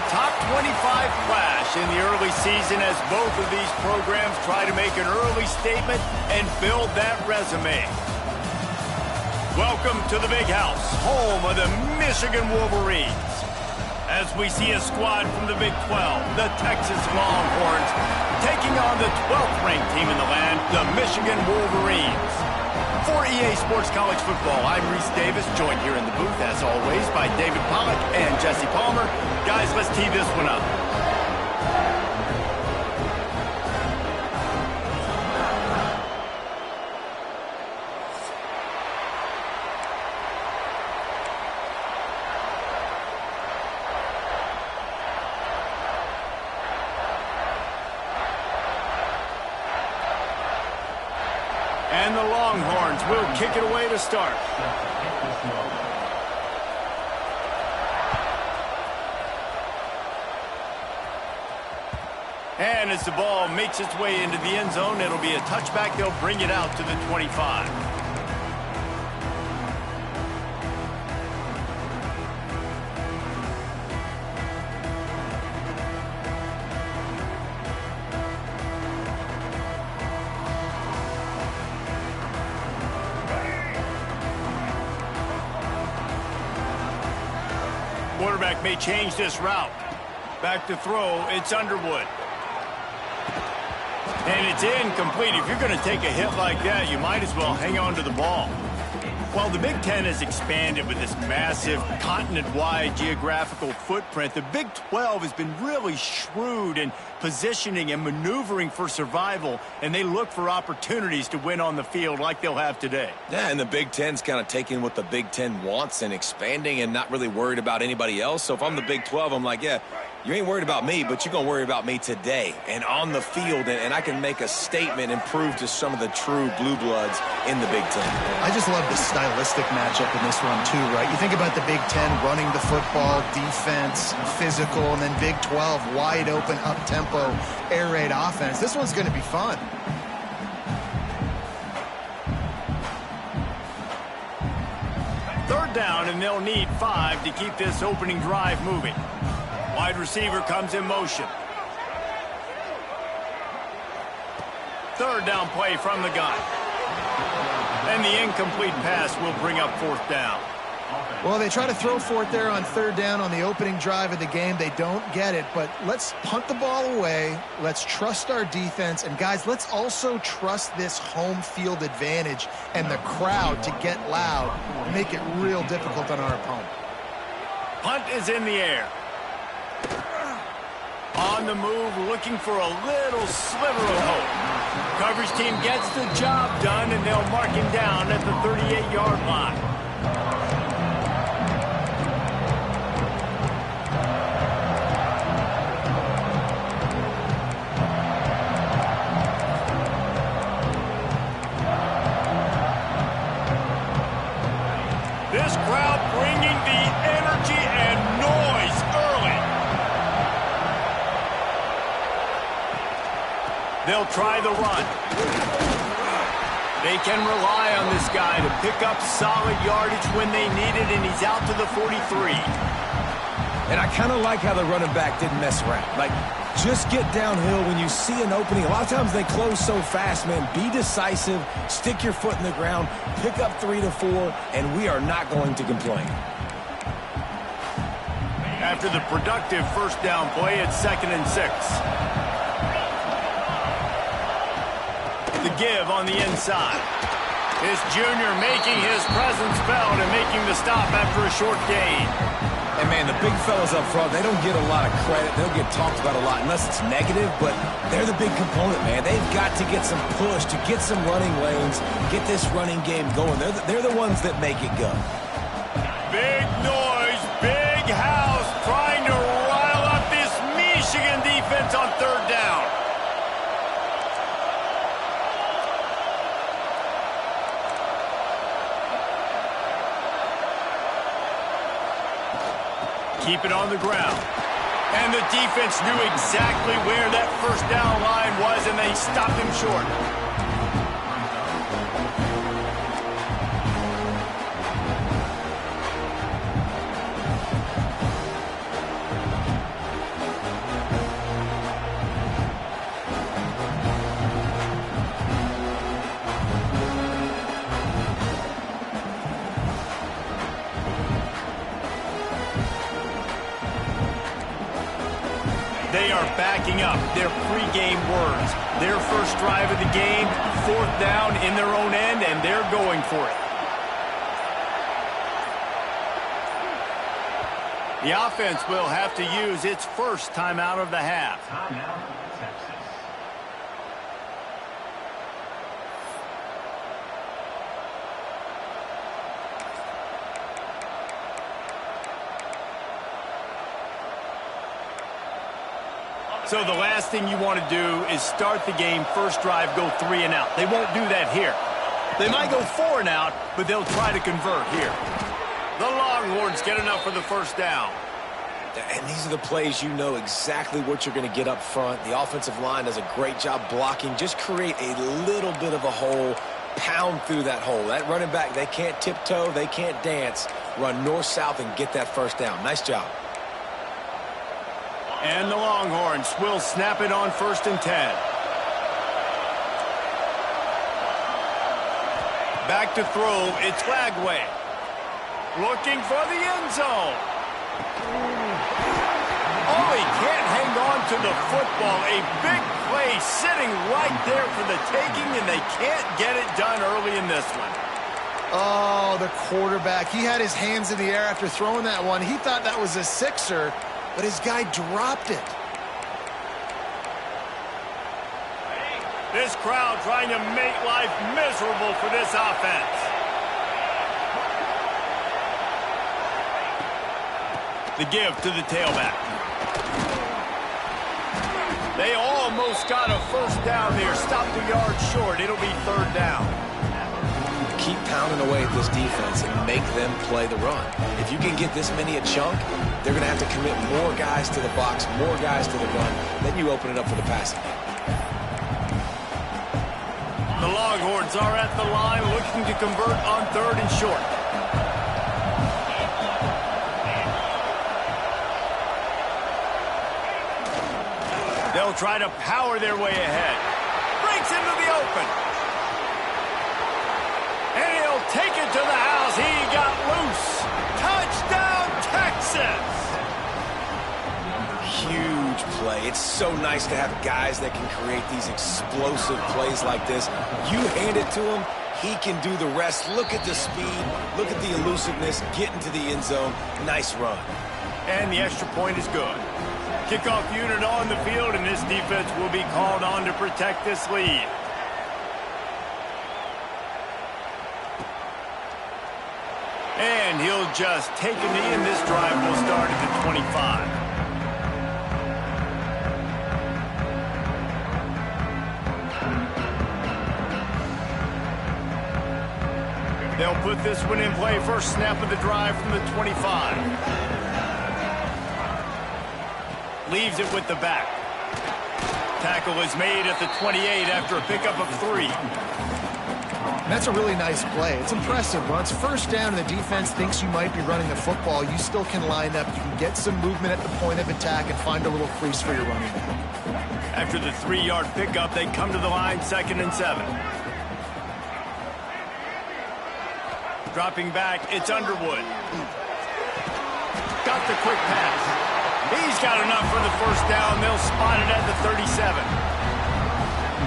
top 25 clash in the early season as both of these programs try to make an early statement and build that resume. Welcome to the Big House, home of the Michigan Wolverines. As we see a squad from the Big 12, the Texas Longhorns, taking on the 12th ranked team in the land, the Michigan Wolverines. For EA Sports College Football, I'm Reese Davis, joined here in the booth, as always, by David Pollack and Jesse Palmer. Guys, let's tee this one up. And the Longhorns will kick it away to start. And as the ball makes its way into the end zone, it'll be a touchback. They'll bring it out to the 25. Quarterback may change this route. Back to throw, it's Underwood. And it's incomplete. If you're going to take a hit like that, you might as well hang on to the ball. While the Big Ten has expanded with this massive continent-wide geographical footprint, the Big 12 has been really shrewd in positioning and maneuvering for survival, and they look for opportunities to win on the field like they'll have today. Yeah, and the Big Ten's kind of taking what the Big Ten wants and expanding and not really worried about anybody else. So if I'm the Big 12, I'm like, yeah, you ain't worried about me, but you're going to worry about me today and on the field, and I can make a statement and prove to some of the true blue bloods in the Big Ten. I just love the stylistic matchup in this one too, right? You think about the Big Ten running the football, defense, physical, and then Big 12 wide open, up-tempo, air raid offense. This one's going to be fun. Third down, and they'll need 5 to keep this opening drive moving. Wide receiver comes in motion. Third down play from the gun. And the incomplete pass will bring up fourth down. Well, they try to throw for it there on third down on the opening drive of the game. They don't get it, but let's punt the ball away. Let's trust our defense. And, guys, let's also trust this home field advantage and the crowd to get loud and make it real difficult on our opponent. Punt is in the air. On the move, looking for a little sliver of hope. Coverage team gets the job done, and they'll mark him down at the 38-yard line. This crowd bringing the energy and noise early. They'll try the run. They can rely on this guy to pick up solid yardage when they need it, and he's out to the 43. And I kind of like how the running back didn't mess around. Like, just get downhill when you see an opening. A lot of times they close so fast, man. Be decisive, stick your foot in the ground, pick up 3 to 4, and we are not going to complain. After the productive first down play, it's 2nd and 6. The give on the inside. This junior making his presence felt and making the stop after a short gain. And, man, the big fellas up front, they don't get a lot of credit. They don't get talked about a lot unless it's negative, but they're the big component, man. They've got to get some push, to get some running lanes, get this running game going. They're the ones that make it go. Big noise, big house, trying to rile up this Michigan defense on third down. Keep it on the ground. And the defense knew exactly where that first down line was, and they stopped him short. are backing up their pregame words. Their first drive of the game, 4th down in their own end, and they're going for it. The offense will have to use its first timeout of the half. So the last thing you want to do is start the game, first drive, go 3 and out. They won't do that here. They might go 4 and out, but they'll try to convert here. The Longhorns get enough for the first down. And these are the plays you know exactly what you're going to get up front. The offensive line does a great job blocking. Just create a little bit of a hole, pound through that hole. That running back, they can't tiptoe, they can't dance. Run north-south and get that first down. Nice job. And the Longhorns will snap it on 1st and 10. Back to throw, it's Lagway. Looking for the end zone. Oh, he can't hang on to the football. A big play sitting right there for the taking, and they can't get it done early in this one. Oh, the quarterback. He had his hands in the air after throwing that one. He thought that was a sixer, but his guy dropped it. This crowd trying to make life miserable for this offense. The give to the tailback. They almost got a first down there. Stopped a yard short. It'll be 3rd down. Keep pounding away at this defense and make them play the run. If you can get this many a chunk, they're going to have to commit more guys to the box, more guys to the run. Then you open it up for the passing game. The Longhorns are at the line looking to convert on 3rd and short. They'll try to power their way ahead. Breaks into the open. And he'll take it to the house. He got loose. Touchdown, Texas! Huge play. It's so nice to have guys that can create these explosive plays like this. You hand it to him, he can do the rest. Look at the speed. Look at the elusiveness. Get into the end zone. Nice run. And the extra point is good. Kickoff unit on the field, and this defense will be called on to protect this lead. And he'll just take a knee, and this drive will start at the 25. They'll put this one in play. First snap of the drive from the 25. Leaves it with the back. Tackle is made at the 28 after a pickup of 3. That's a really nice play. It's impressive. Once first down and the defense thinks you might be running the football, you still can line up. You can get some movement at the point of attack and find a little crease for your running back. After the 3-yard pickup, they come to the line 2nd and 7. Dropping back, it's Underwood. Got the quick pass. He's got enough for the first down. They'll spot it at the 37.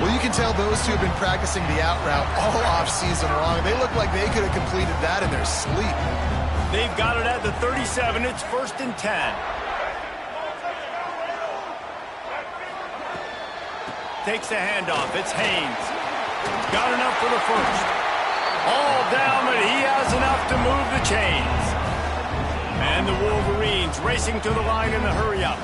Well, you can tell those two have been practicing the out route all offseason long. They look like they could have completed that in their sleep. They've got it at the 37. It's 1st and 10. Takes the handoff. It's Haynes. Got enough for the first. All down, but he has enough to move the chains. And the Wolverines racing to the line in the hurry-up.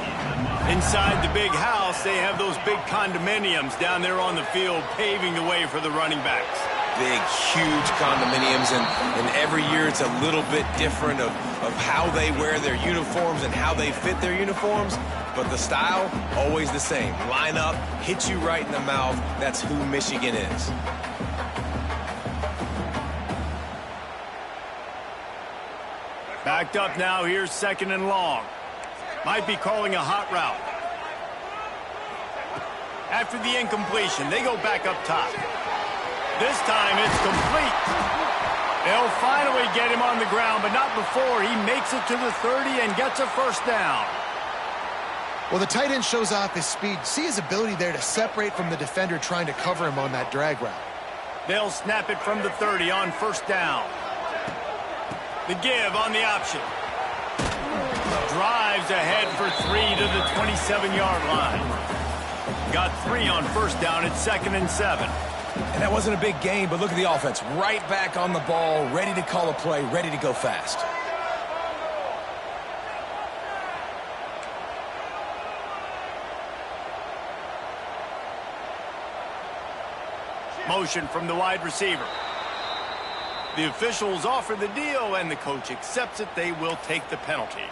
Inside the big house, they have those big condominiums down there on the field paving the way for the running backs. Big, huge condominiums, and every year it's a little bit different of how they wear their uniforms and how they fit their uniforms, but the style, always the same. Line up, hit you right in the mouth. That's who Michigan is. Backed up now, here's 2nd and long. Might be calling a hot route. After the incompletion, they go back up top. This time it's complete. They'll finally get him on the ground, but not before he makes it to the 30 and gets a first down. Well, the tight end shows off his speed. See his ability there to separate from the defender trying to cover him on that drag route. They'll snap it from the 30 on first down. The give on the option. Drives ahead for 3 to the 27-yard line. Got 3 on first down at 2nd and 7. And that wasn't a big gain, but look at the offense. Right back on the ball, ready to call a play, ready to go fast. Motion from the wide receiver. The officials offer the deal, and the coach accepts it. They will take the penalty.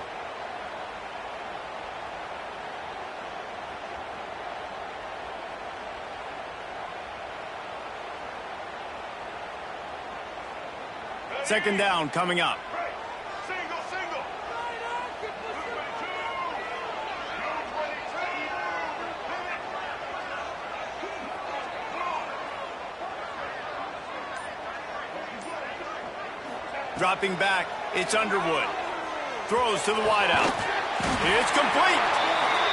Second down coming up. Dropping back, it's Underwood. Throws to the wideout. It's complete.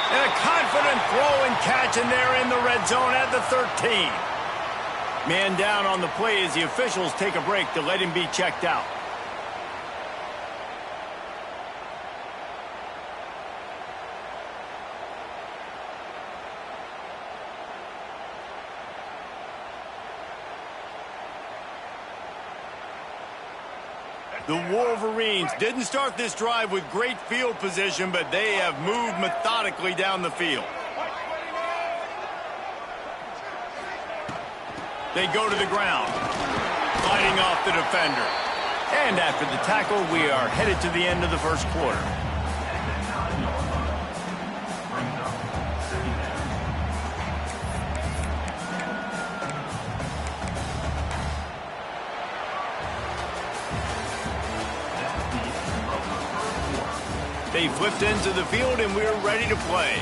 And a confident throw and catch, and they're in the red zone at the 13. Man down on the play as the officials take a break to let him be checked out. The Wolverines didn't start this drive with great field position, but they have moved methodically down the field. They go to the ground, fighting off the defender. And after the tackle, we are headed to the end of the first quarter. They flipped into the field, and we're ready to play.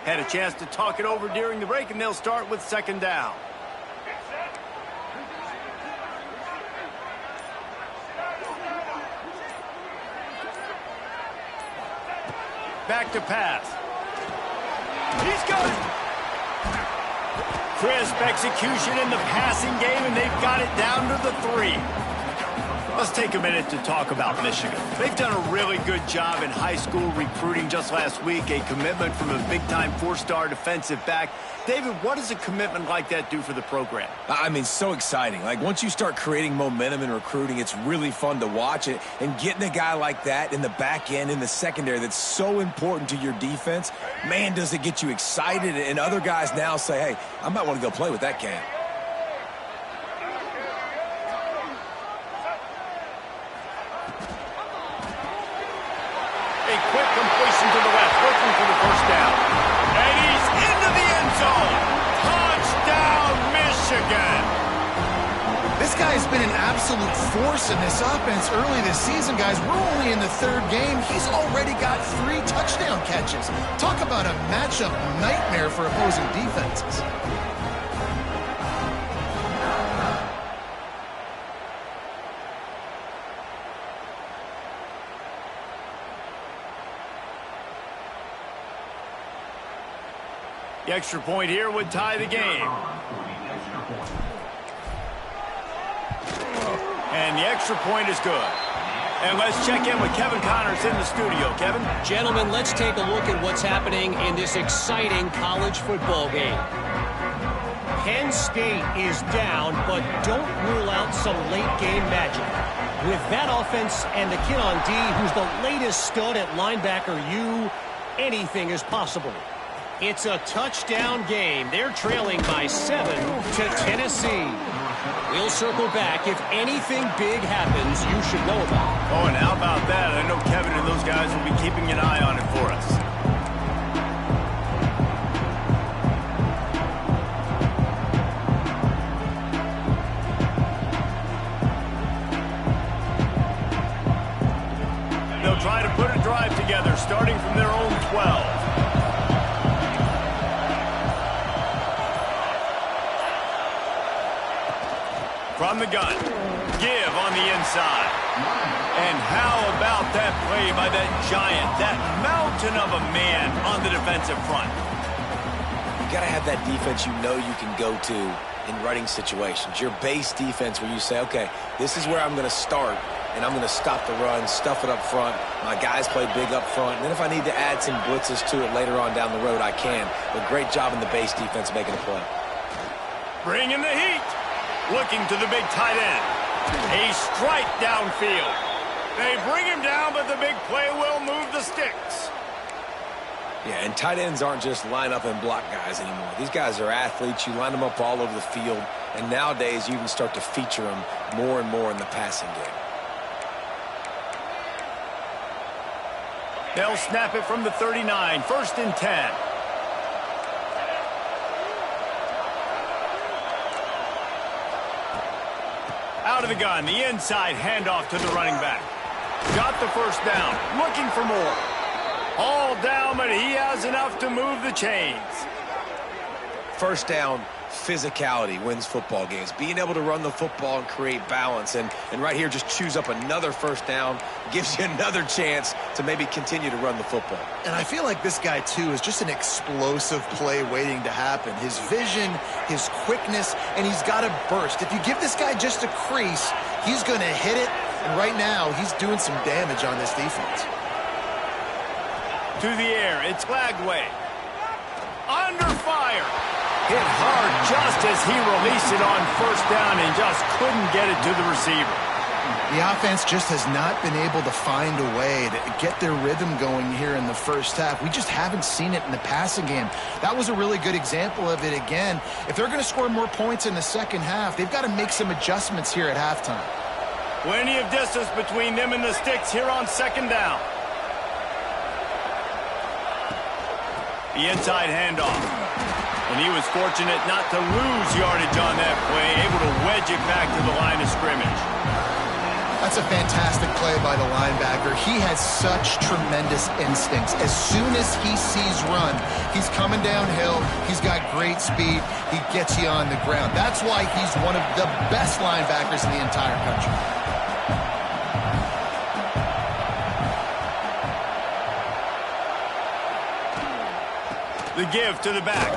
Had a chance to talk it over during the break, and they'll start with second down. Back to pass. He's got it. Crisp execution in the passing game, and they've got it down to the 3. Let's take a minute to talk about Michigan. They've done a really good job in high school recruiting. Just last week, a commitment from a big-time 4-star defensive back. David, what does a commitment like that do for the program? I mean, so exciting. Like, once you start creating momentum in recruiting, it's really fun to watch it. And getting a guy like that in the back end, in the secondary, that's so important to your defense, man, does it get you excited. And other guys now say, hey, I might want to go play with that kid. A quick completion to the left, looking for the first down. And he's into the end zone. Touchdown, Michigan. This guy's been an absolute force in this offense early this season, guys. We're only in the 3rd game. He's already got 3 touchdown catches. Talk about a matchup nightmare for opposing defenses. The extra point here would tie the game. And the extra point is good. And let's check in with Kevin Connors in the studio. Kevin? Gentlemen, let's take a look at what's happening in this exciting college football game. Penn State is down, but don't rule out some late-game magic. With that offense and the kid on D, who's the latest stud at linebacker, anything is possible. It's a touchdown game. They're trailing by 7 to Tennessee. We'll circle back. If anything big happens, you should know about it. Oh, and how about that? I know Kevin and those guys will be keeping an eye on it for us. From the gun. Give on the inside. And how about that play by that giant, that mountain of a man on the defensive front? You got to have that defense you know you can go to in running situations. Your base defense where you say, okay, this is where I'm going to start, and I'm going to stop the run, stuff it up front. My guys play big up front. And then if I need to add some blitzes to it later on down the road, I can. But great job in the base defense making a play. Bringing the heat. Looking to the big tight end. A strike downfield. They bring him down, but the big play will move the sticks. Yeah, and tight ends aren't just line up and block guys anymore. These guys are athletes. You line them up all over the field. And nowadays, you can start to feature them more and more in the passing game. They'll snap it from the 39. 1st and 10. Out of the gun, the inside handoff to the running back. Got the first down, looking for more. All down, but he has enough to move the chains. First down, physicality wins football games. Being able to run the football and create balance. And right here, just choose up another first down, gives you another chance to maybe continue to run the football. And I feel like this guy, too, is just an explosive play waiting to happen. His vision, his quickness, and he's got a burst. If you give this guy just a crease, he's going to hit it. And right now, he's doing some damage on this defense. To the air, it's Glagway. Under fire. Hit hard just as he released it on first down and just couldn't get it to the receiver. The offense just has not been able to find a way to get their rhythm going here in the first half. We just haven't seen it in the passing game. That was a really good example of it again. If they're going to score more points in the second half, they've got to make some adjustments here at halftime. Plenty of distance between them and the sticks here on 2nd down. The inside handoff. And he was fortunate not to lose yardage on that play, able to wedge it back to the line of scrimmage. That's a fantastic play by the linebacker. He has such tremendous instincts. As soon as he sees run, he's coming downhill. He's got great speed. He gets you on the ground. That's why he's one of the best linebackers in the entire country. The give to the back.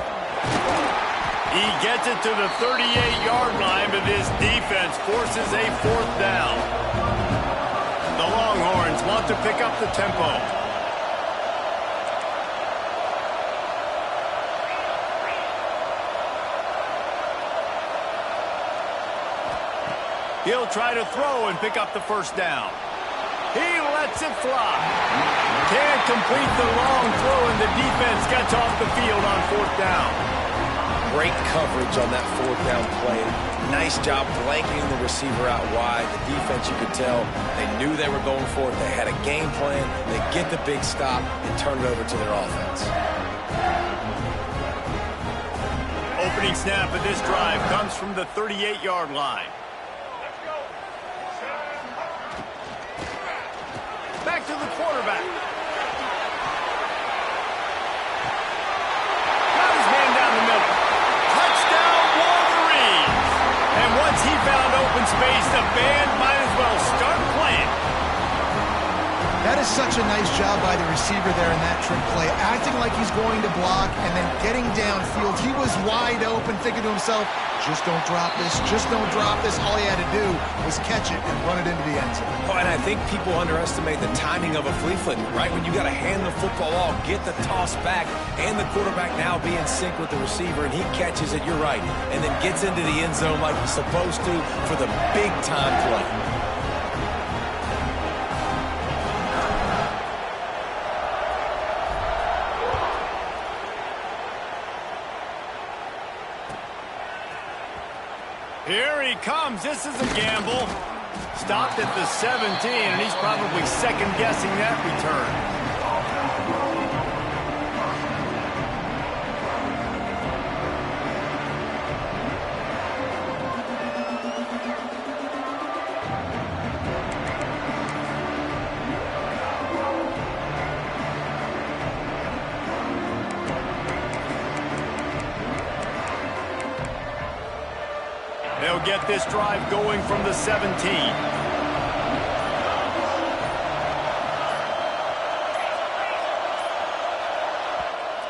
He gets it to the 38-yard line, but this defense forces a 4th down. The Longhorns want to pick up the tempo. He'll try to throw and pick up the first down. He lets it fly. Can't complete the long throw, and the defense gets off the field on 4th down. Great coverage on that 4th down play. Nice job blanketing the receiver out wide. The defense, you could tell, they knew they were going for it. They had a game plan. They get the big stop and turn it over to their offense. Opening snap of this drive comes from the 38-yard line. Back to the quarterback. Got his man down the middle. Touchdown, Wolverines! And once he found open space, the band might as well start playing. That is such a nice job by the receiver there in that trick play, acting like he's going to block and then getting downfield. He was wide open, thinking to himself, just don't drop this, just don't drop this. All he had to do was catch it and run it into the end zone. Oh, and I think people underestimate the timing of a flea flicker, right? When you got to hand the football off, get the toss back, and the quarterback now be in sync with the receiver, and he catches it, you're right, and then gets into the end zone like he's supposed to for the big-time play. Here he comes. This is a gamble. Stopped at the 17, and he's probably second-guessing that return. They'll get this drive going from the 17.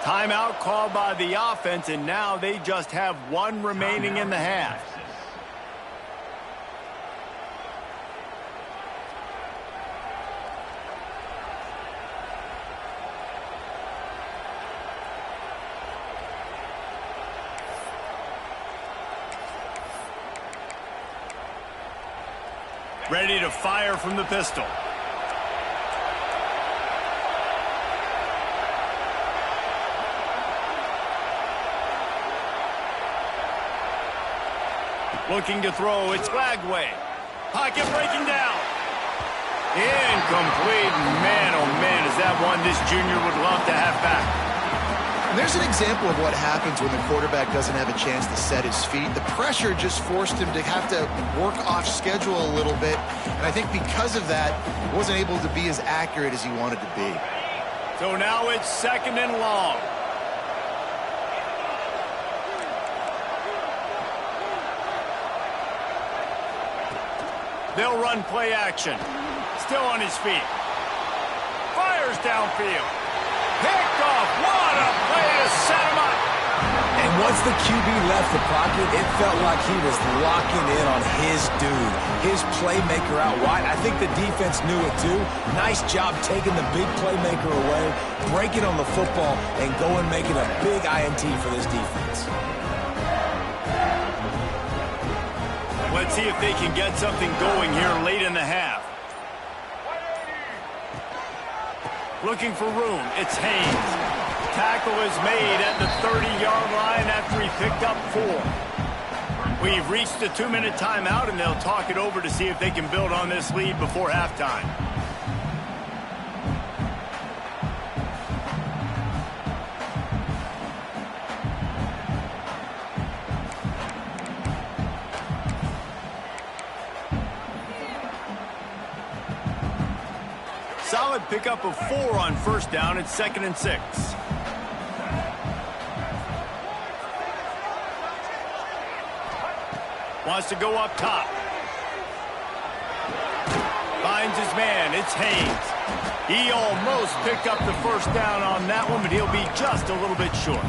Timeout called by the offense, and now they just have one remaining in the half. Ready to fire from the pistol. Looking to throw, it's Lagway. Pocket breaking down. Incomplete. Man, oh man, is that one this junior would love to have back. And there's an example of what happens when the quarterback doesn't have a chance to set his feet. The pressure just forced him to have to work off schedule a little bit. And I think because of that, he wasn't able to be as accurate as he wanted to be. So now it's 2nd and long. They'll run play action. Still on his feet. Fires downfield. Picked off. What a play to set him up. And once the QB left the pocket, it felt like he was locking in on his dude, his playmaker out wide. I think the defense knew it too. Nice job taking the big playmaker away, breaking on the football, and going making a big INT for this defense. Let's see if they can get something going here late in the half. Looking for room. It's Haynes. Tackle is made at the 30-yard line after he picked up 4. We've reached the 2-minute timeout, and they'll talk it over to see if they can build on this lead before halftime. Solid pickup of 4 on 1st down. It's 2nd and 6. Wants to go up top. Finds his man. It's Haynes. He almost picked up the 1st down on that one, but he'll be just a little bit short.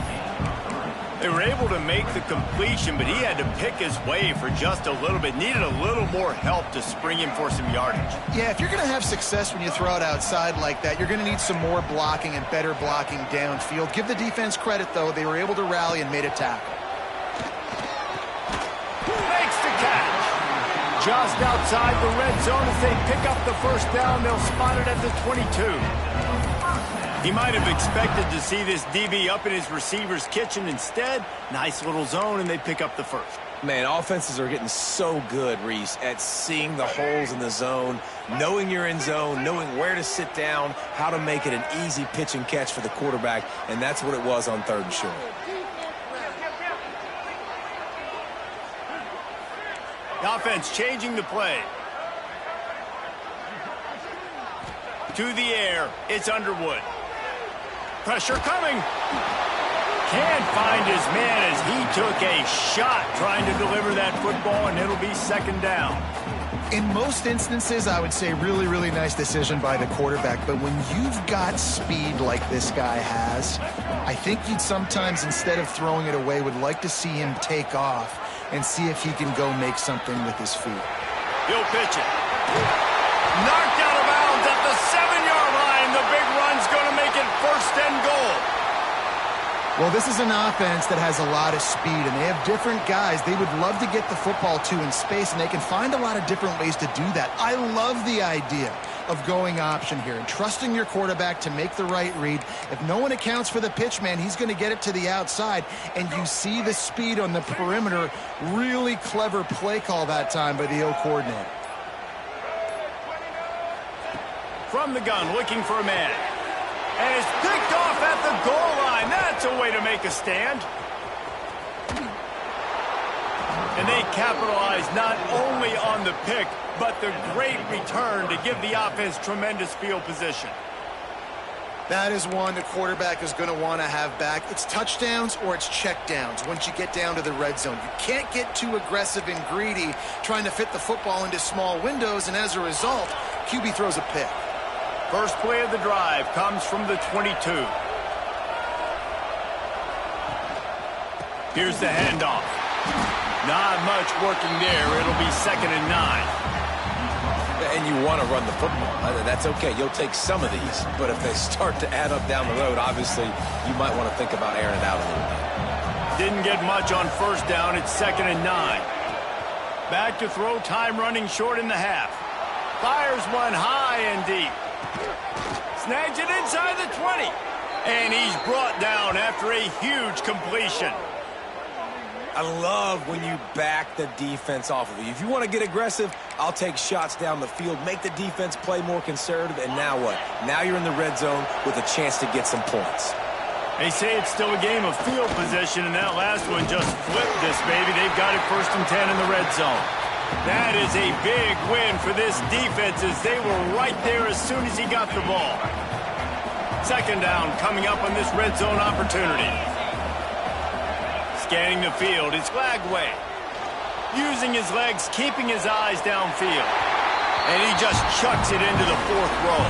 They were able to make the completion, but he had to pick his way for just a little bit. Needed a little more help to spring him for some yardage. Yeah, if you're going to have success when you throw it outside like that, you're going to need some more blocking and better blocking downfield. Give the defense credit, though. They were able to rally and made a tackle. Makes the catch. Just outside the red zone as they pick up the 1st down. They'll spot it at the 22. He might have expected to see this DB up in his receiver's kitchen. Instead, nice little zone, and they pick up the 1st. Man, offenses are getting so good, Reese, at seeing the holes in the zone, knowing you're in zone, knowing where to sit down, how to make it an easy pitch and catch for the quarterback, and that's what it was on 3rd and short. The offense changing the play. To the air, it's Underwood. Pressure coming. Can't find his man as he took a shot trying to deliver that football, and it'll be 2nd down. In most instances, I would say really, really nice decision by the quarterback. But when you've got speed like this guy has, I think you'd sometimes, instead of throwing it away, would like to see him take off and see if he can go make something with his feet. He'll pitch it. Knocked out of bounds at the 7-yard line. The big run's going to make it 1st and goal. Well, this is an offense that has a lot of speed, and they have different guys they would love to get the football to in space, and they can find a lot of different ways to do that. I love the idea of going option here and trusting your quarterback to make the right read. If no one accounts for the pitch, man, he's going to get it to the outside, and you see the speed on the perimeter. Really clever play call that time by the O coordinator. From the gun, looking for a man. And it's picked off at the goal line. That's a way to make a stand. And they capitalize not only on the pick, but the great return to give the offense tremendous field position. That is one the quarterback is going to want to have back. It's touchdowns or it's checkdowns once you get down to the red zone. You can't get too aggressive and greedy trying to fit the football into small windows, and as a result, QB throws a pick. First play of the drive comes from the 22. Here's the handoff. Not much working there. It'll be 2nd and 9. And you want to run the football. That's okay. You'll take some of these. But if they start to add up down the road, obviously, you might want to think about airing it out a little bit. Didn't get much on first down. It's 2nd and 9. Back to throw, time running short in the half. Fires one high and deep. Snags it inside the 20. And he's brought down after a huge completion. I love when you back the defense off of you. If you want to get aggressive, I'll take shots down the field, make the defense play more conservative, and now what? Now you're in the red zone with a chance to get some points. They say it's still a game of field position, and that last one just flipped this, baby. They've got it 1st and 10 in the red zone. That is a big win for this defense as they were right there as soon as he got the ball. 2nd down coming up on this red zone opportunity. Scanning the field, it's Glagway. Using his legs, keeping his eyes downfield. And he just chucks it into the 4th row.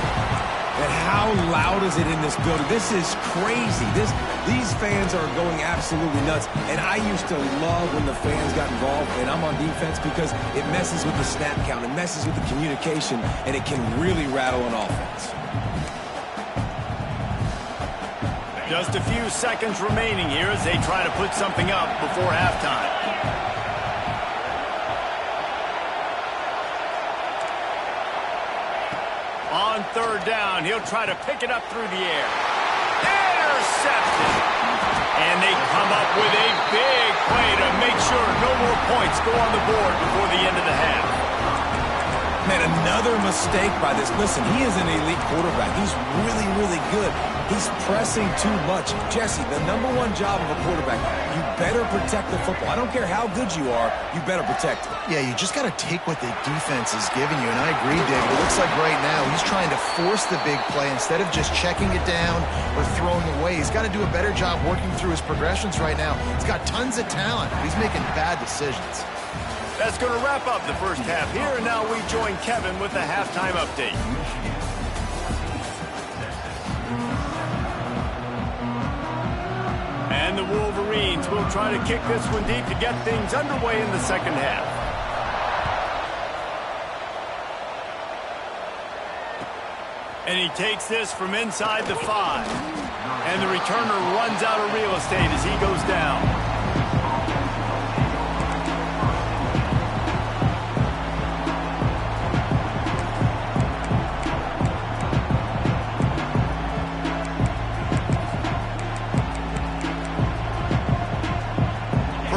And how loud is it in this building? This is crazy. These fans are going absolutely nuts. And I used to love when the fans got involved, and I'm on defense, because it messes with the snap count, it messes with the communication, and it can really rattle an offense. Just a few seconds remaining here as they try to put something up before halftime. On 3rd down, he'll try to pick it up through the air. Intercepted. And they come up with a big play to make sure no more points go on the board before the end of the half. Man, another mistake by this. Listen, he is an elite quarterback. He's really, really good. He's pressing too much. Jesse, the #1 job of a quarterback, you better protect the football. I don't care how good you are, you better protect it. Yeah, you just got to take what the defense is giving you, and I agree, David. It looks like right now he's trying to force the big play instead of just checking it down or throwing away. He's got to do a better job working through his progressions right now. He's got tons of talent, but he's making bad decisions. That's going to wrap up the first half here, and now we join Kevin with the halftime update. And the Wolverines will try to kick this one deep to get things underway in the second half. And he takes this from inside the 5. And the returner runs out of real estate as he goes down.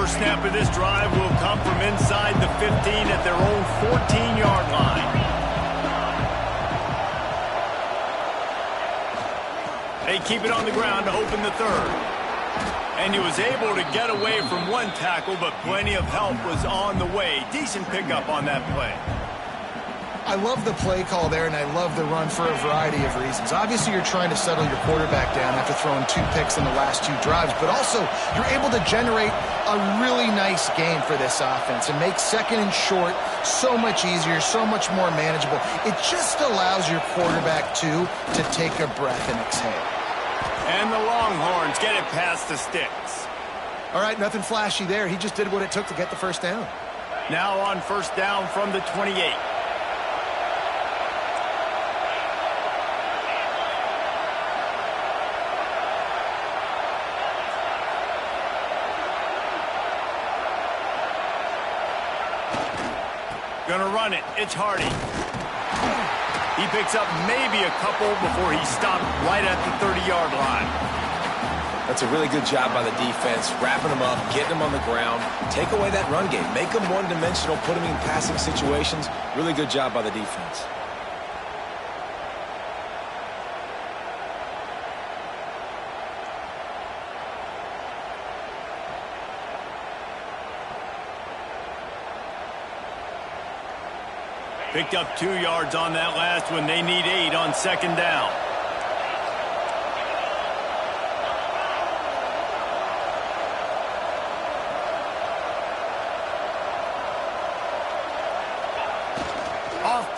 Snap of this drive will come from inside the 15 at their own 14-yard line. They keep it on the ground to open the 3rd. And he was able to get away from one tackle, but plenty of help was on the way. Decent pickup on that play. I love the play call there, and I love the run for a variety of reasons. Obviously, you're trying to settle your quarterback down after throwing 2 picks in the last 2 drives, but also you're able to generate a really nice game for this offense and make 2nd and short so much easier, so much more manageable. It just allows your quarterback, to take a breath and exhale. And the Longhorns get it past the sticks. All right, nothing flashy there. He just did what it took to get the first down. Now on first down from the 28. Gonna run it. It's Hardy. He picks up maybe a couple before he stopped right at the 30-yard line. That's a really good job by the defense, wrapping them up, getting them on the ground. Take away that run game. Make them one-dimensional, put them in passing situations. Really good job by the defense. Picked up 2 yards on that last one. They need 8 on second down.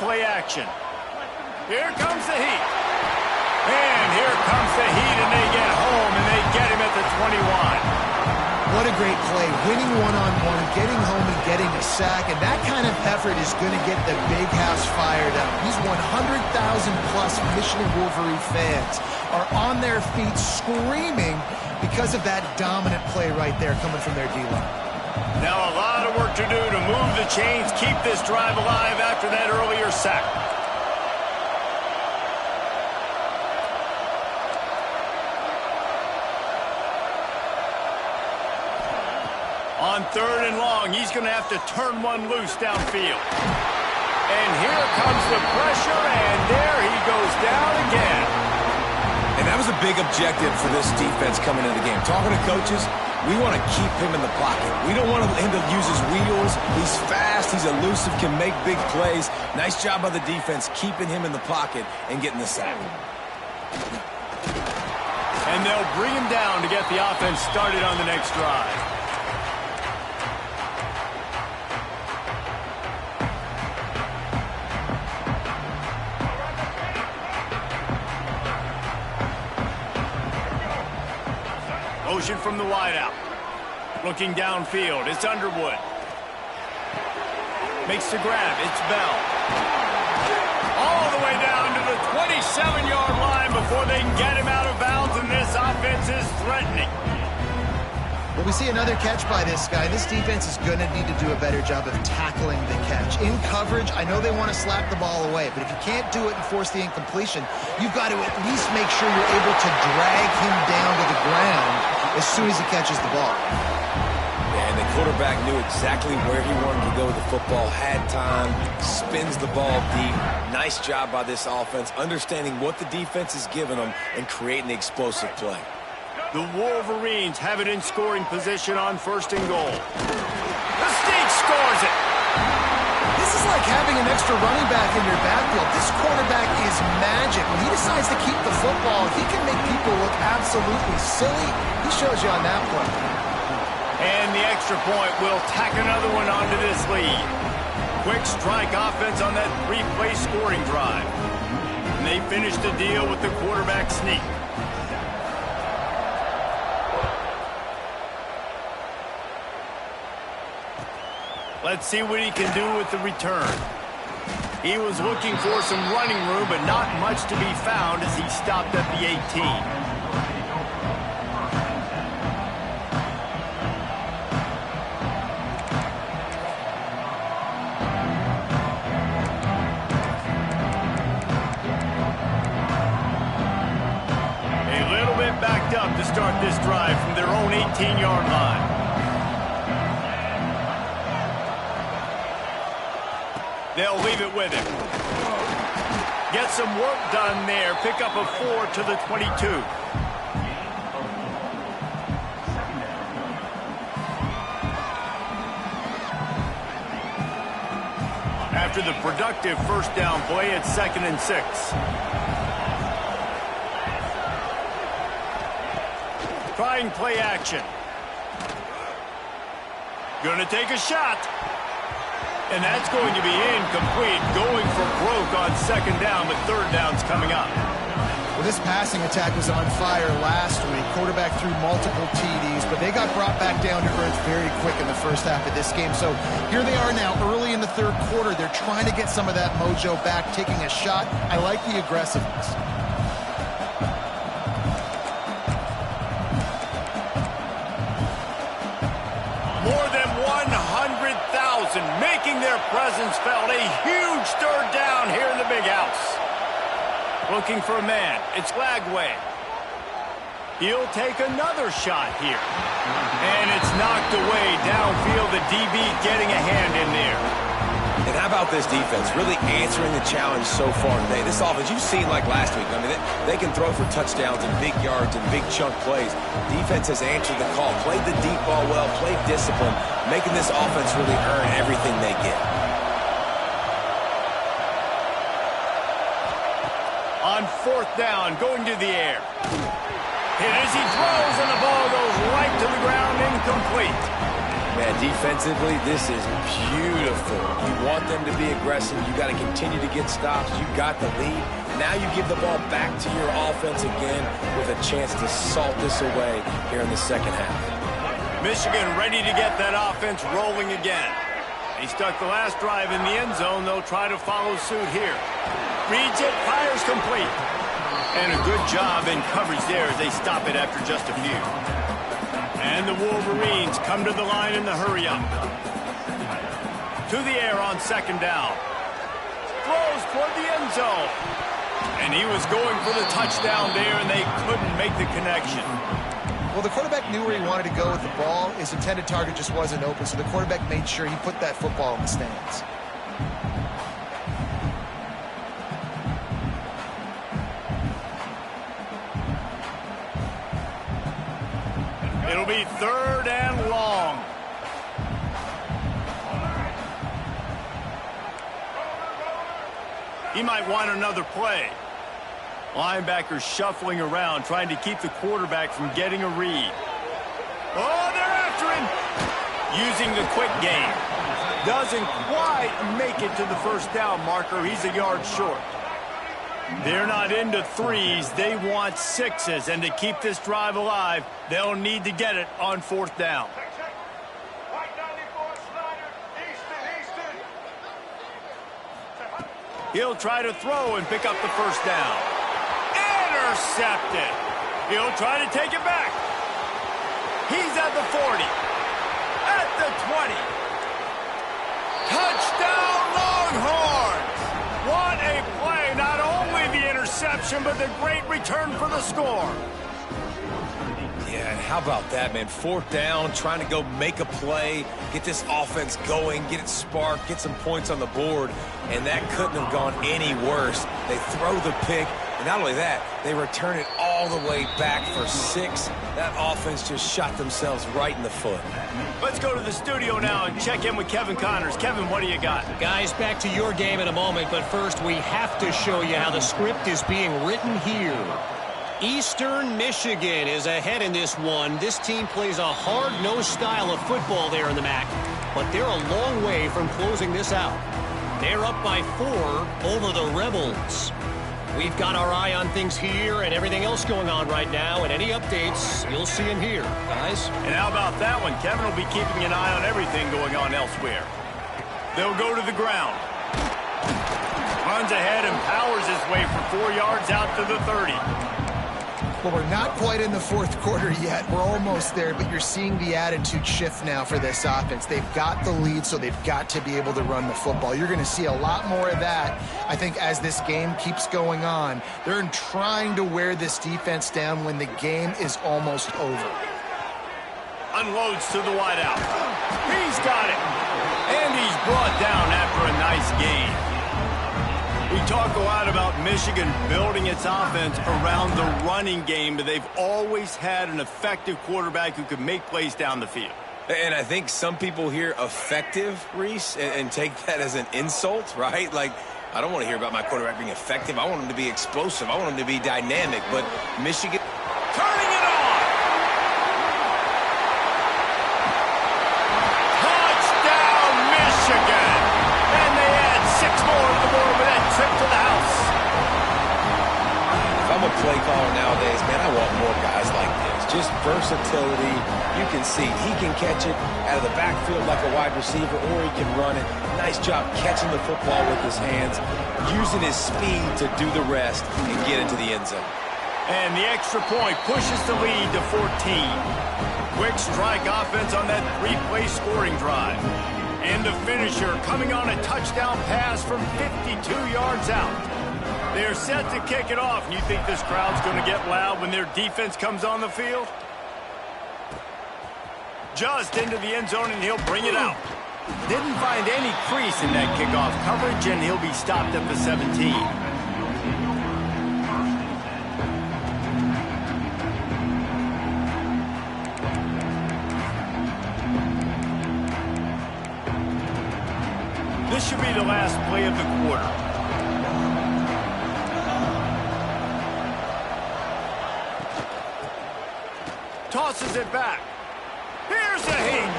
play action. Here comes the heat. And here comes the heat, and they get home, and they get him at the 21. What a great play. Winning one-on-one, getting home and getting a sack, and that kind of effort is going to get the big house fired up. These 100,000-plus Michigan Wolverine fans are on their feet screaming because of that dominant play right there coming from their D-line. Now a lot of work to do to move the chains, keep this drive alive after that earlier sack. On 3rd and long, he's going to have to turn one loose downfield. And here comes the pressure, and there he goes down again. And that was a big objective for this defense coming into the game. Talking to coaches, we want to keep him in the pocket. We don't want him to use his wheels. He's fast, he's elusive, can make big plays. Nice job by the defense keeping him in the pocket and getting the sack. And they'll bring him down to get the offense started on the next drive. Motion from the wideout. Looking downfield, it's Underwood. Makes the grab, it's Bell. All the way down to the 27-yard line before they can get him out of bounds, and this offense is threatening. Well, we see another catch by this guy. This defense is going to need to do a better job of tackling the catch. In coverage, I know they want to slap the ball away, but if you can't do it and force the incompletion, you've got to at least make sure you're able to drag him down to the ground as soon as he catches the ball. And the quarterback knew exactly where he wanted to go with the football, had time, spins the ball deep. Nice job by this offense, understanding what the defense is giving them and creating the explosive play. The Wolverines have it in scoring position on 1st and goal. The State scores it. This is like having an extra running back in your backfield. This quarterback is magic. When he decides to keep the football, he can make people look absolutely silly. He shows you on that play. And the extra point will tack another one onto this lead. Quick strike offense on that 3-play scoring drive. And they finish the deal with the quarterback sneak. Let's see what he can do with the return. He was looking for some running room, but not much to be found as he stopped at the 18. A little bit backed up to start this drive from their own 18-yard line. They'll leave it with him. Get some work done there. Pick up a 4 to the 22. After the productive first down play, it's 2nd and 6. Trying play action. Gonna take a shot. And that's going to be incomplete, going for broke on 2nd down, but 3rd down's coming up. Well, this passing attack was on fire last week. Quarterback threw multiple TDs, but they got brought back down to earth very quick in the first half of this game. So here they are now early in the 3rd quarter. They're trying to get some of that mojo back, taking a shot. I like the aggressiveness. More than 100,000 making their presence felt. A huge 3rd down here in the big house. Looking for a man. It's Lagway. He'll take another shot here. And it's knocked away downfield. The DB getting a hand in there. And how about this defense really answering the challenge so far today? This offense, you've seen like last week. I mean, they can throw for touchdowns and big yards and big chunk plays. Defense has answered the call, played the deep ball well, played discipline, making this offense really earn everything they get. On 4th down, going to the air. Hit as he throws, and the ball goes right to the ground, incomplete. Man, defensively, this is beautiful. You want them to be aggressive. You got to continue to get stops. You got the lead. Now you give the ball back to your offense again with a chance to salt this away here in the second half. Michigan ready to get that offense rolling again. He stuck the last drive in the end zone. They'll try to follow suit here. Reads it, fires complete. And a good job in coverage there as they stop it after just a few. And the Wolverines come to the line in the hurry-up. To the air on second down. Throws toward the end zone. And he was going for the touchdown there, and they couldn't make the connection. Well, the quarterback knew where he wanted to go with the ball. His intended target just wasn't open, so the quarterback made sure he put that football in the stands. It'll be third and long. He might want another play. Linebackers shuffling around, trying to keep the quarterback from getting a read. Oh, they're after him. Using the quick game. Doesn't quite make it to the first down marker. He's a yard short. They're not into threes. They want sixes. And to keep this drive alive, they'll need to get it on fourth down. He'll try to throw and pick up the first down. Intercepted. He'll try to take it back. He's at the 40. At the 20. Touchdown, Longhorns! What a play. Not only the interception, but the great return for the score. Yeah, and how about that, man? Fourth down, trying to go make a play, get this offense going, get it sparked, get some points on the board, and that couldn't have gone any worse. They throw the pick, and not only that, they return it all the way back for 6. That offense just shot themselves right in the foot. Let's go to the studio now and check in with Kevin Connors. Kevin, what do you got? Guys, back to your game in a moment, but first we have to show you how the script is being written here. Eastern Michigan is ahead in this one. This team plays a hard-nosed style of football there in the MAC, but they're a long way from closing this out. They're up by 4 over the Rebels. We've got our eye on things here and everything else going on right now, and any updates, you'll see them here, guys. And how about that one? Kevin will be keeping an eye on everything going on elsewhere. They'll go to the ground. Runs ahead and powers his way for 4 yards out to the 30. Well, we're not quite in the fourth quarter yet. We're almost there, but you're seeing the attitude shift now for this offense. They've got the lead, so they've got to be able to run the football. You're going to see a lot more of that, I think, as this game keeps going on. They're trying to wear this defense down when the game is almost over. Unloads to the wideout. He's got it. And he's brought down after a nice gain. We talk a lot about Michigan building its offense around the running game, but they've always had an effective quarterback who could make plays down the field. And I think some people hear effective, Reese, and take that as an insult, right? Like, I don't want to hear about my quarterback being effective. I want him to be explosive. I want him to be dynamic. But Michigan turning it on. Touchdown, Michigan. And they add 6 more to the board with that trip to the house. If I'm a play caller nowadays, man, I want more guys like this. Just versatility. You can see he can catch it out of the backfield like a wide receiver, or he can run it. Nice job catching the football with his hands, using his speed to do the rest and get into the end zone. And the extra point pushes the lead to 14. Quick strike offense on that 3-play scoring drive. And the finisher coming on a touchdown pass from 52 yards out. They're set to kick it off. And you think this crowd's going to get loud when their defense comes on the field? Just into the end zone, and he'll bring it out. Didn't find any crease in that kickoff coverage, and he'll be stopped at the 17. This should be the last play of the quarter. Tosses it back. Here's a heat.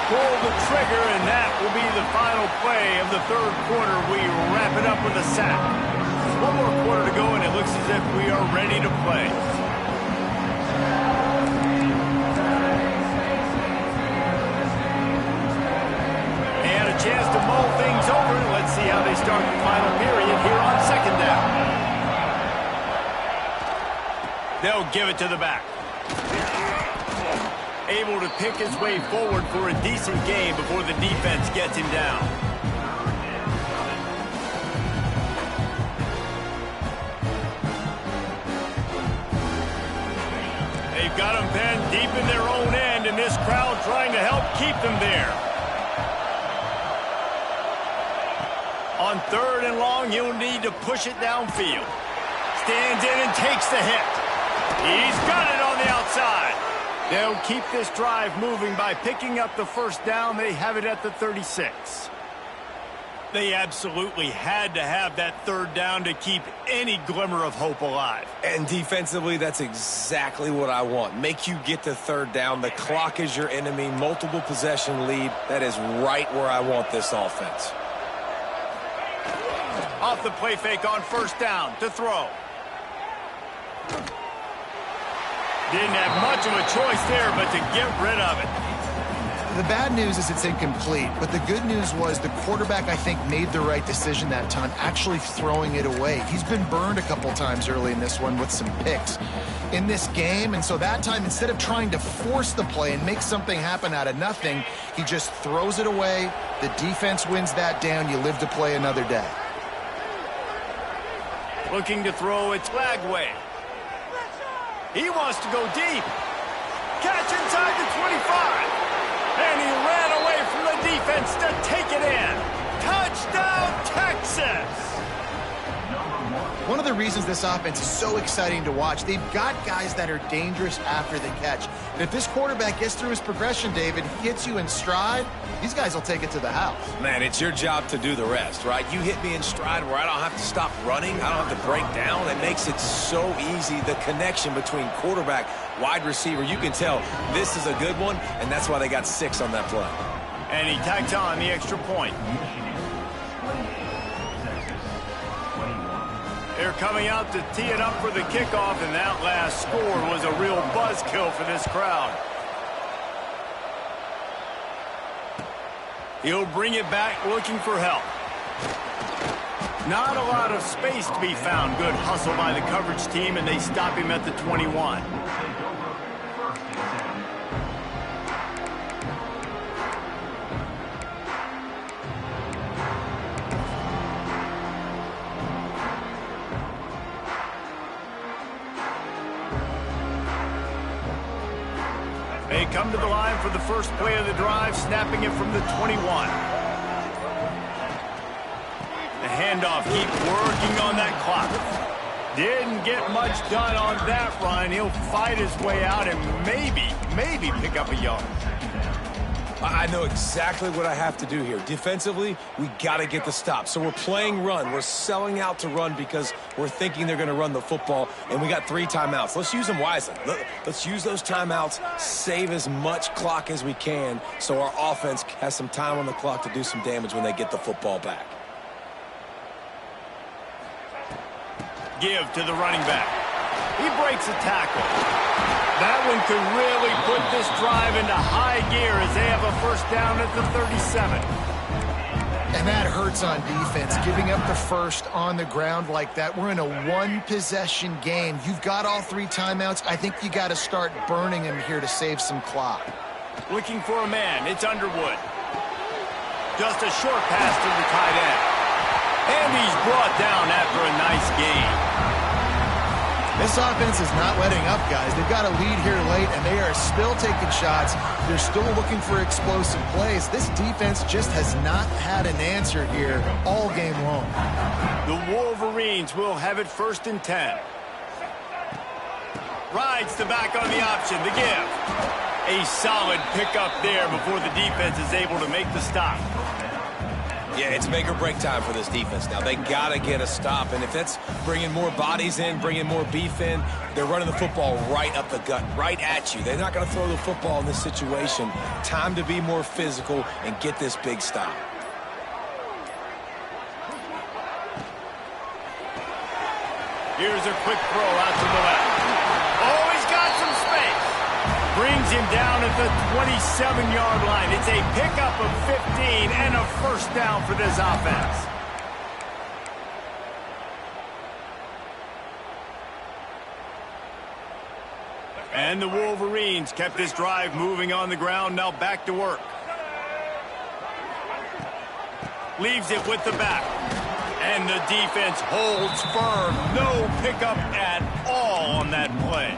pull the trigger, and that will be the final play of the third quarter. We wrap it up with a sack. One more quarter to go, and it looks as if we are ready to play. And a chance to mull things over. Let's see how they start the final period here on second down. They'll give it to the back. Able to pick his way forward for a decent game before the defense gets him down. They've got him pinned deep in their own end, and this crowd trying to help keep them there. On third and long, you'll need to push it downfield. Stands in and takes the hit. He's got it on the outside. They'll keep this drive moving by picking up the first down. They have it at the 36. They absolutely had to have that third down to keep any glimmer of hope alive. And defensively, that's exactly what I want. Make you get to third down. The clock is your enemy. Multiple possession lead. That is right where I want this offense. Off the play fake on first down to throw. Didn't have much of a choice there, but to get rid of it. The bad news is it's incomplete, but the good news was the quarterback, I think, made the right decision that time, actually throwing it away. He's been burned a couple times early in this one with some picks in this game, and so that time, instead of trying to force the play and make something happen out of nothing, he just throws it away. The defense wins that down. You live to play another day. Looking to throw, it's Lagway. He wants to go deep. Catch inside the 25. And he ran away from the defense to take it in. Touchdown, Texas! One of the reasons this offense is so exciting to watch, they've got guys that are dangerous after the catch. And if this quarterback gets through his progression, David, hits you in stride, these guys will take it to the house. Man, it's your job to do the rest, right? You hit me in stride where I don't have to stop running. I don't have to break down. It makes it so easy. The connection between quarterback, wide receiver, you can tell this is a good one, and that's why they got 6 on that play. And he tacked on the extra point. They're coming out to tee it up for the kickoff, and that last score was a real buzzkill for this crowd. He'll bring it back looking for help. Not a lot of space to be found. Good hustle by the coverage team, and they stop him at the 21. They come to the line for the first play of the drive, snapping it from the 21. The handoff keeps working on that clock. Didn't get much done on that run. He'll fight his way out and maybe pick up a yard. I know exactly what I have to do here. Defensively, we got to get the stop. So we're playing run. We're selling out to run because we're thinking they're going to run the football, and we got 3 timeouts. Let's use them wisely. Let's use those timeouts, save as much clock as we can so our offense has some time on the clock to do some damage when they get the football back. Give to the running back. He breaks a tackle. That one could really put this drive into high gear as they have a first down at the 37. And that hurts on defense, giving up the first on the ground like that. We're in a one-possession game. You've got all 3 timeouts. I think you got to start burning them here to save some clock. Looking for a man. It's Underwood. Just a short pass to the tight end. And he's brought down after a nice gain. This offense is not letting up, guys. They've got a lead here late, and they are still taking shots. They're still looking for explosive plays. This defense just has not had an answer here all game long. The Wolverines will have it 1st and 10. Rides the back on the option. The give. A solid pickup there before the defense is able to make the stop. Yeah, it's make or break time for this defense now. They got to get a stop, and if that's bringing more bodies in, bringing more beef in, they're running the football right up the gut, right at you. They're not going to throw the football in this situation. Time to be more physical and get this big stop. Here's a quick throw out to the left. Oh, he's got some space. Brings him down at the 27-yard line. It's a pickup of 15 and a first down for this offense. And the Wolverines kept this drive moving on the ground. Now back to work. Leaves it with the back. And the defense holds firm. No pickup at all on that play.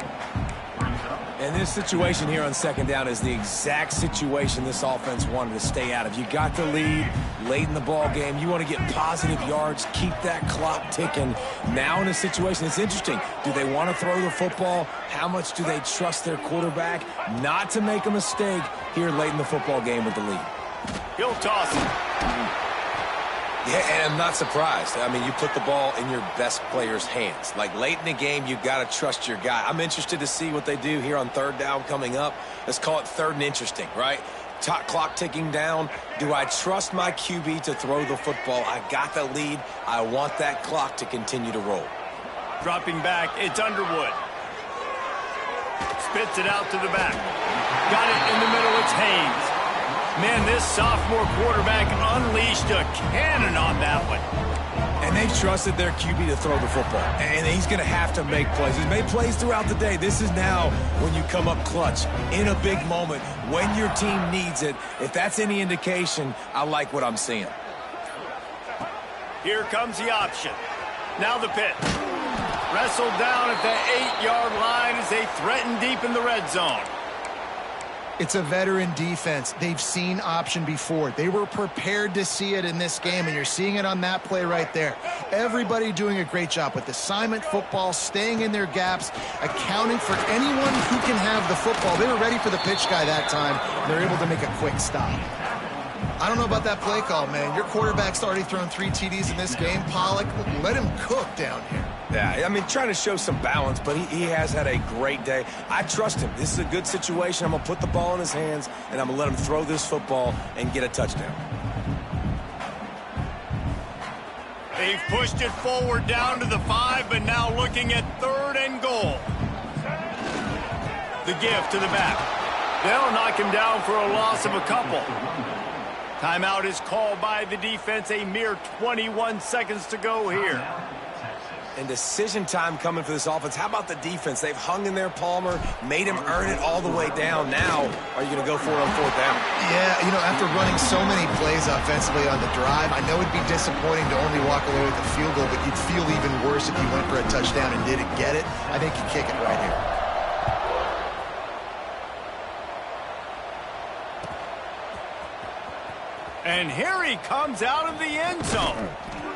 And this situation here on second down is the exact situation this offense wanted to stay out of. You got the lead late in the ball game. You want to get positive yards, keep that clock ticking. Now in a situation, it's interesting. Do they want to throw the football? How much do they trust their quarterback not to make a mistake here late in the football game with the lead? He'll toss it. Yeah, and I'm not surprised. I mean, you put the ball in your best player's hands. Like, late in the game, you've got to trust your guy. I'm interested to see what they do here on third down coming up. Let's call it third and interesting, right? Top clock ticking down. Do I trust my QB to throw the football? I got the lead. I want that clock to continue to roll. Dropping back, it's Underwood. Spits it out to the back. Got it in the middle, it's Haynes. Man, this sophomore quarterback unleashed a cannon on that one. And they've trusted their QB to throw the football. And he's going to have to make plays. He's made plays throughout the day. This is now when you come up clutch in a big moment when your team needs it. If that's any indication, I like what I'm seeing. Here comes the option. Now the pitch. Wrestled down at the 8-yard line as they threaten deep in the red zone. It's a veteran defense. They've seen option before. They were prepared to see it in this game, and you're seeing it on that play right there. Everybody doing a great job with assignment football, staying in their gaps, accounting for anyone who can have the football. They were ready for the pitch guy that time. They're able to make a quick stop. I don't know about that play call, man. Your quarterback's already thrown 3 TDs in this game. Pollock, let him cook down here. Yeah, I mean, trying to show some balance, but he has had a great day. I trust him. This is a good situation. I'm going to put the ball in his hands, and I'm going to let him throw this football and get a touchdown. They've pushed it forward down to the 5, but now looking at 3rd and goal. The give to the back. They'll knock him down for a loss of a couple. Timeout is called by the defense. A mere 21 seconds to go here. And decision time coming for this offense. How about the defense? They've hung in there, Palmer, made him earn it all the way down. Now, are you going to go for it on 4th down? Yeah, you know, after running so many plays offensively on the drive, I know it'd be disappointing to only walk away with a field goal, but you'd feel even worse if you went for a touchdown and didn't get it. I think you kick it right here. And here he comes out of the end zone.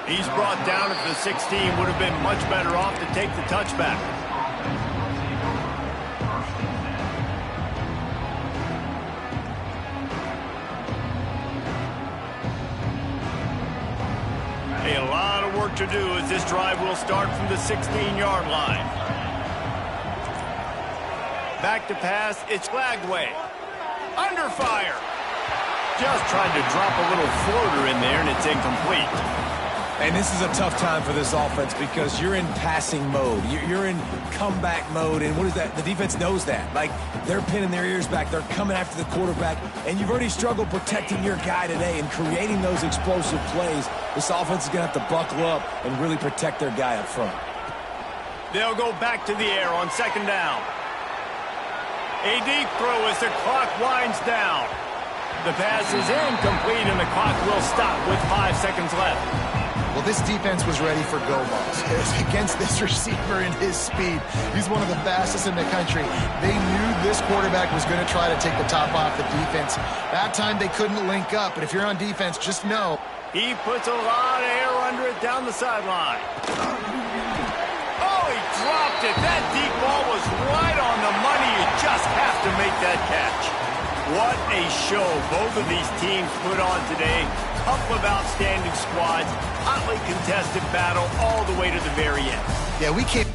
He's brought down at the 16. Would have been much better off to take the touchback. A lot of work to do as this drive will start from the 16-yard line. Back to pass, it's Flagway. Under fire. Just tried to drop a little floater in there, and it's incomplete. And this is a tough time for this offense because you're in passing mode. You're in comeback mode, and what is that? The defense knows that. Like, they're pinning their ears back. They're coming after the quarterback, and you've already struggled protecting your guy today and creating those explosive plays. This offense is going to have to buckle up and really protect their guy up front. They'll go back to the air on 2nd down. A deep throw as the clock winds down. The pass is incomplete, and the clock will stop with 5 seconds left. Well, this defense was ready for go balls. Against this receiver and his speed, he's one of the fastest in the country. They knew this quarterback was going to try to take the top off the defense. That time they couldn't link up, but if you're on defense, just know. He puts a lot of air under it down the sideline. Oh, he dropped it. That deep ball was right on the money. You just have to make that catch. What a show both of these teams put on today. couple of outstanding squads, hotly contested battle all the way to the very end. Yeah, we can't...